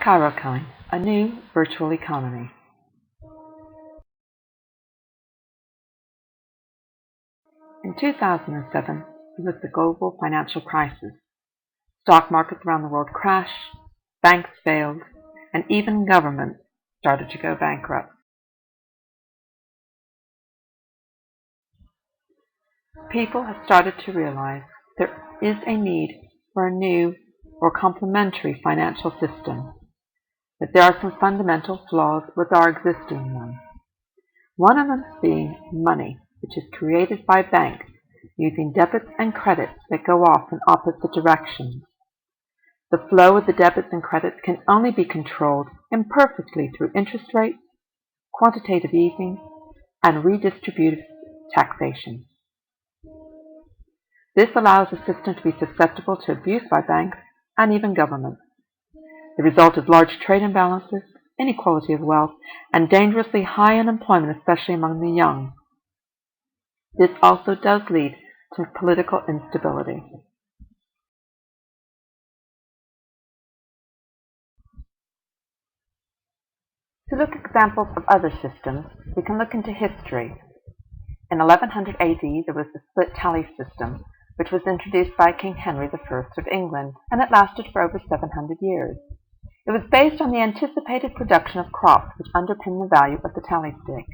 Chiralkine, a new virtual economy. In 2007, it was the global financial crisis. Stock markets around the world crashed, banks failed, and even governments started to go bankrupt. People have started to realize there is a need for a new or complementary financial system, that there are some fundamental flaws with our existing one. One of them being money, which is created by banks using debits and credits that go off in opposite directions. The flow of the debits and credits can only be controlled imperfectly through interest rates, quantitative easing, and redistributive taxation. This allows the system to be susceptible to abuse by banks and even governments. The result is large trade imbalances, inequality of wealth, and dangerously high unemployment, especially among the young. This also does lead to political instability. To look at examples of other systems, we can look into history. In 1100 AD, there was the split tally system, which was introduced by King Henry I of England, and it lasted for over 700 years. It was based on the anticipated production of crops, which underpinned the value of the tally stick.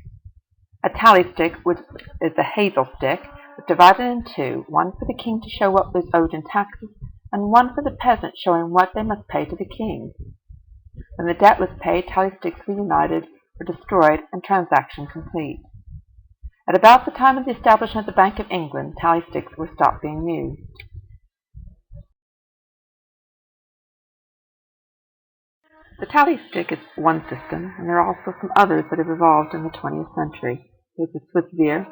A tally stick, which is a hazel stick, was divided in two, one for the king to show what was owed in taxes, and one for the peasant showing what they must pay to the king. When the debt was paid, tally sticks were united or destroyed and transaction complete. At about the time of the establishment of the Bank of England, tally sticks were stopped being used. The tally stick is one system, and there are also some others that have evolved in the 20th century. There's the Swiss Vier,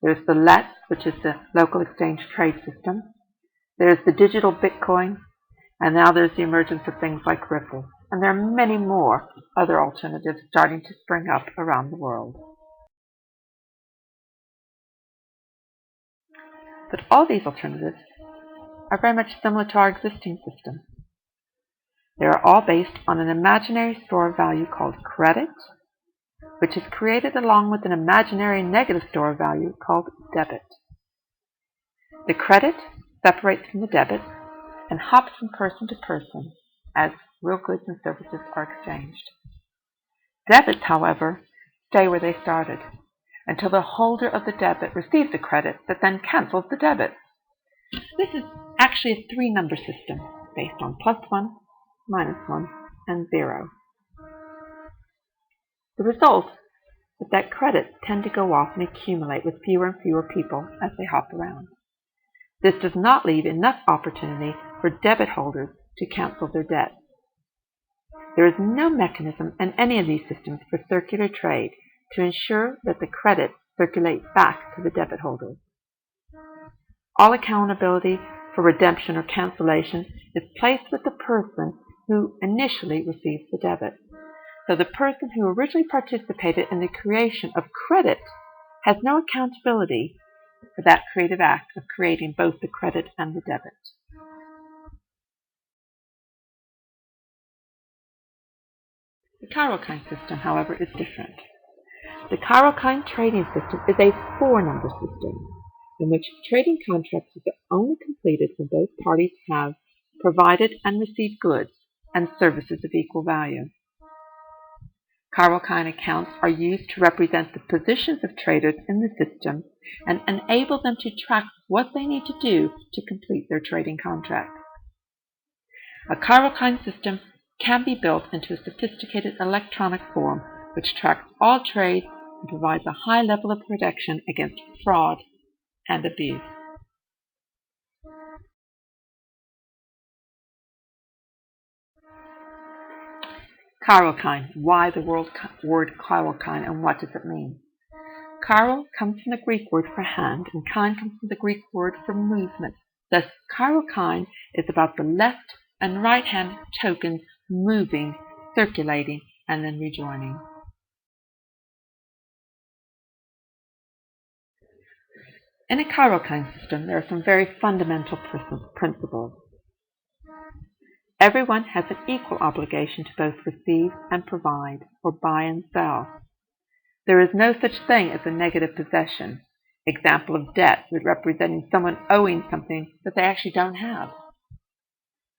there's the LET, which is the local exchange trade system, there's the digital Bitcoin, and now there's the emergence of things like Ripple. And there are many more other alternatives starting to spring up around the world. But all these alternatives are very much similar to our existing system. They are all based on an imaginary store of value called credit, which is created along with an imaginary negative store of value called debit. The credit separates from the debit and hops from person to person as real goods and services are exchanged. Debits, however, stay where they started until the holder of the debit receives the credit that then cancels the debit. This is actually a three-number system based on +1, -1, and 0. The result is that credits tend to go off and accumulate with fewer and fewer people as they hop around. This does not leave enough opportunity for debit holders to cancel their debt. There is no mechanism in any of these systems for circular trade to ensure that the credits circulate back to the debit holders. All accountability for redemption or cancellation is placed with the person who initially receives the debit. So the person who originally participated in the creation of credit has no accountability for that creative act of creating both the credit and the debit. The Chiralkine system, however, is different. The Chiralkine trading system is a four-number system in which trading contracts are only completed when both parties have provided and received goods and services of equal value. Chiralkine accounts are used to represent the positions of traders in the system and enable them to track what they need to do to complete their trading contract. A Chiralkine system can be built into a sophisticated electronic form which tracks all trades and provides a high level of protection against fraud and abuse. Chiralkine. Why the word Chiralkine, and what does it mean? Chiral comes from the Greek word for hand, and kine comes from the Greek word for movement. Thus, Chiralkine is about the left and right hand tokens moving, circulating, and then rejoining. In a Chiralkine system, there are some very fundamental principles. Everyone has an equal obligation to both receive and provide, or buy and sell. There is no such thing as a negative possession. Example of debt would representing someone owing something that they actually don't have.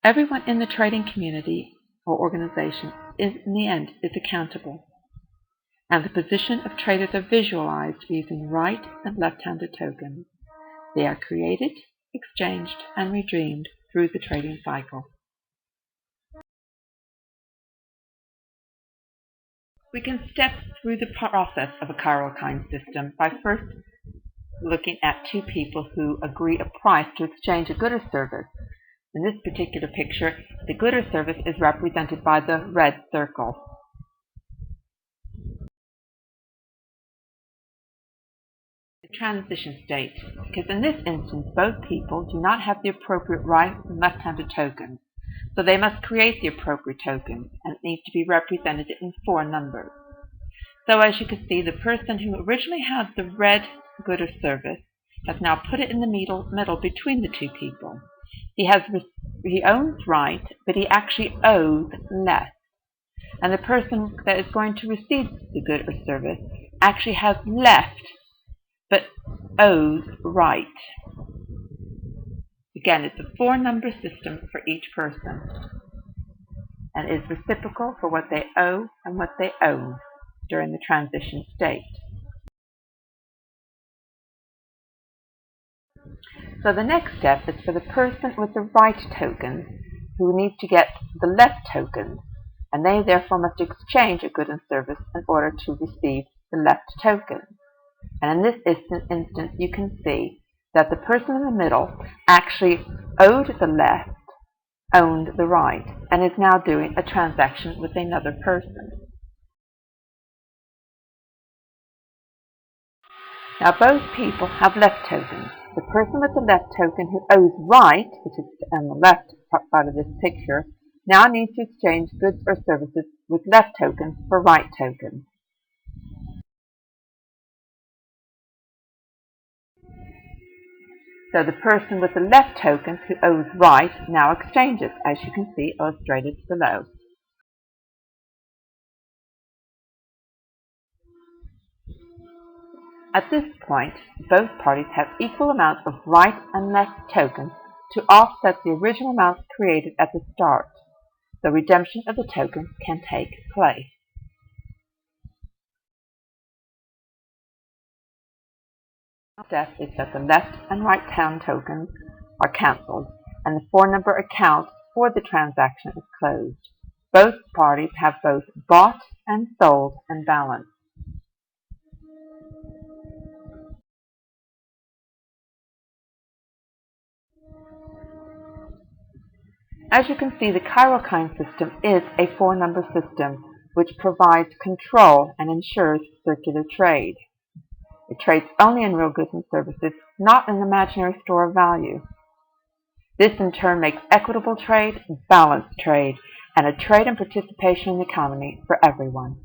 Everyone in the trading community or organization in the end is accountable, and the position of traders are visualized using right and left-handed tokens. They are created, exchanged, and redeemed through the trading cycle. We can step through the process of a Chiralkine system by first looking at two people who agree a price to exchange a good or service. In this particular picture, the good or service is represented by the red circle. The transition state, because in this instance both people do not have the appropriate right and left-handed tokens, so they must create the appropriate tokens, and it needs to be represented in 4 numbers. So as you can see, the person who originally had the red good or service has now put it in the middle between the two people. He owns right, but he actually owes less. And the person that is going to receive the good or service actually has left, but owes right. Again, it's a 4-number system for each person, and is reciprocal for what they owe and what they own during the transition state. So the next step is for the person with the right tokens who needs to get the left tokens, and they therefore must exchange a good and service in order to receive the left tokens. And in this instance, you can see that the person in the middle actually owed the left, owned the right, and is now doing a transaction with another person. Now both people have left tokens. The person with the left token who owes right, which is on the left side of this picture, now needs to exchange goods or services with left tokens for right tokens. So the person with the left tokens who owes right now exchanges, as you can see illustrated below. At this point, both parties have equal amounts of right and left tokens to offset the original amounts created at the start. The redemption of the tokens can take place. The step is that the left and right hand tokens are cancelled, and the 4-number account for the transaction is closed. Both parties have both bought and sold and balance. As you can see, the Chiralkine system is a 4-number system which provides control and ensures circular trade. It trades only in real goods and services, not in an imaginary store of value. This in turn makes equitable trade, balanced trade, and a trade and participation in the economy for everyone.